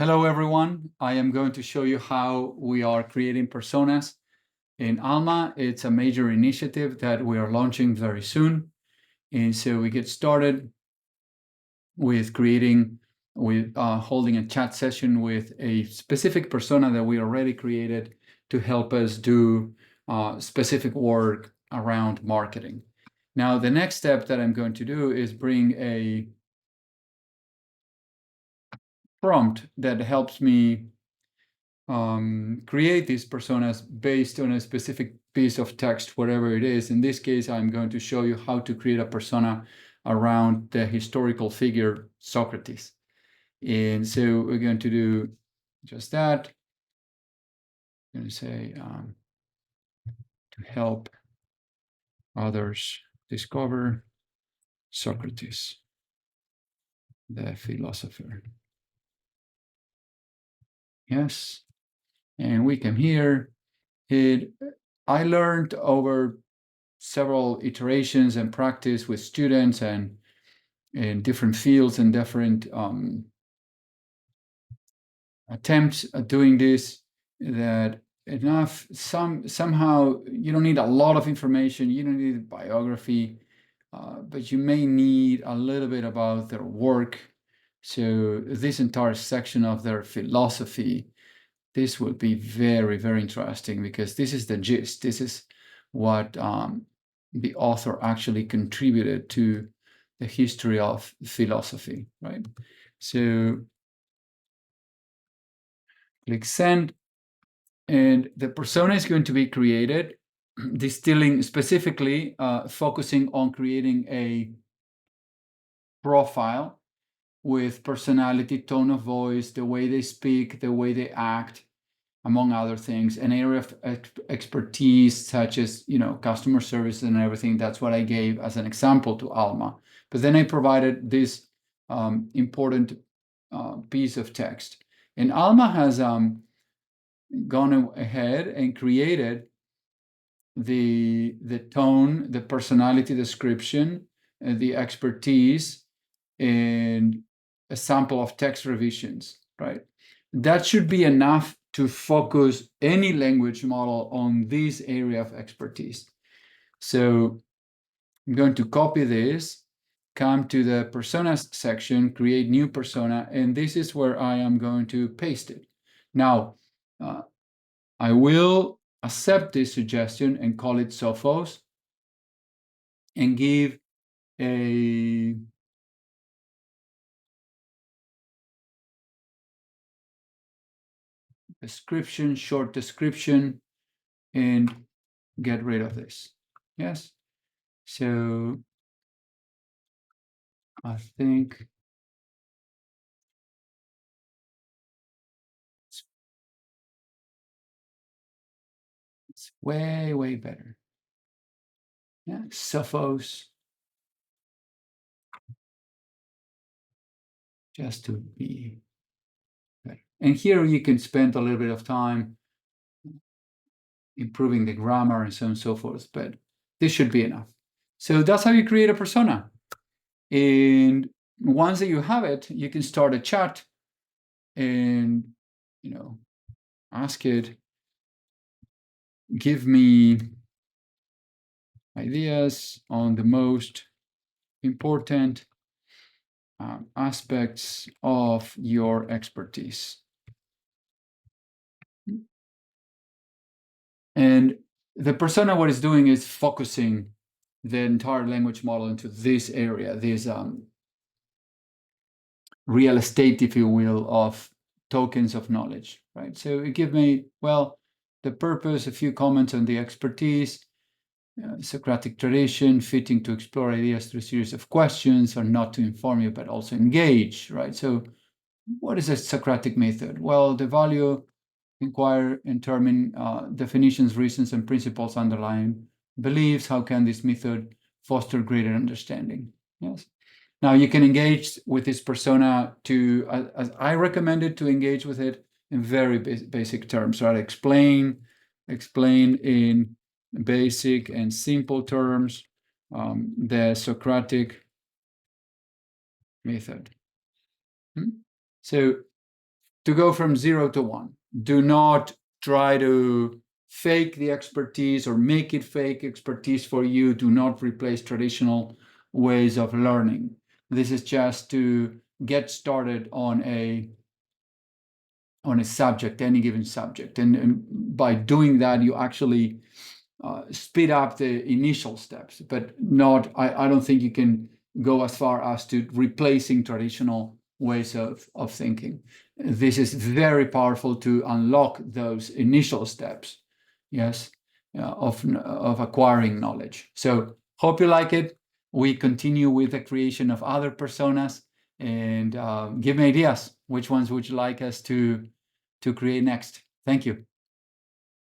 Hello, everyone. I am going to show you how we are creating personas in Alma. It's a major initiative that we are launching very soon. And so we get started with holding a chat session with a specific persona that we already created to help us do specific work around marketing. Now, the next step that I'm going to do is bring a prompt that helps me create these personas based on a specific piece of text, whatever it is. In this case, I'm going to show you how to create a persona around the historical figure Socrates. And so we're going to do just that. I'm going to say to help others discover Socrates, the philosopher. Yes. And we come here. I learned over several iterations and practice with students and in different fields and different attempts at doing this, that somehow you don't need a lot of information, you don't need a biography, but you may need a little bit about their work. So this entire section of their philosophy, this would be very, very interesting, because this is the gist. This is what the author actually contributed to the history of philosophy, right? So click send, and the persona is going to be created, distilling specifically, focusing on creating a profile with personality, tone of voice, the way they speak, the way they act, among other things, an area of expertise such as, customer service and everything. That's what I gave as an example to Alma. But then I provided this important piece of text. And Alma has gone ahead and created the tone, the personality description, the expertise, and a sample of text revisions, right? That should be enough to focus any language model on this area of expertise. So I'm going to copy this, come to the personas section, create new persona, and this is where I am going to paste it. Now, I will accept this suggestion and call it Sophos, and give a description, short description, and get rid of this. Yes. So I think it's way, way better. Yeah, Sophos, just to be better. And here you can spend a little bit of time improving the grammar and so on and so forth, but this should be enough. So that's how you create a persona. And once that you have it, you can start a chat and, ask it, give me ideas on the most important aspects of your expertise. And the persona, what it's doing is focusing the entire language model into this area, this real estate, if you will, of tokens of knowledge, right? So it gives me, well, the purpose, a few comments on the expertise, Socratic tradition, fitting to explore ideas through a series of questions, or not to inform you, but also engage, right? So what is a Socratic method? Well, the value, inquire, determine definitions, reasons, and principles underlying beliefs. How can this method foster greater understanding? Yes. Now you can engage with this persona as I recommended, to engage with it in very basic terms, right? Explain in basic and simple terms the Socratic method. So to go from 0 to 1. Do not try to fake the expertise or make it fake expertise for you. Do not replace traditional ways of learning. This is just to get started on a subject, any given subject. And by doing that, you actually speed up the initial steps, but I don't think you can go as far as to replacing traditional ways of thinking. This is very powerful to unlock those initial steps, yes, of acquiring knowledge. So hope you like it. We continue with the creation of other personas, and give me ideas. Which ones would you like us to create next? Thank you.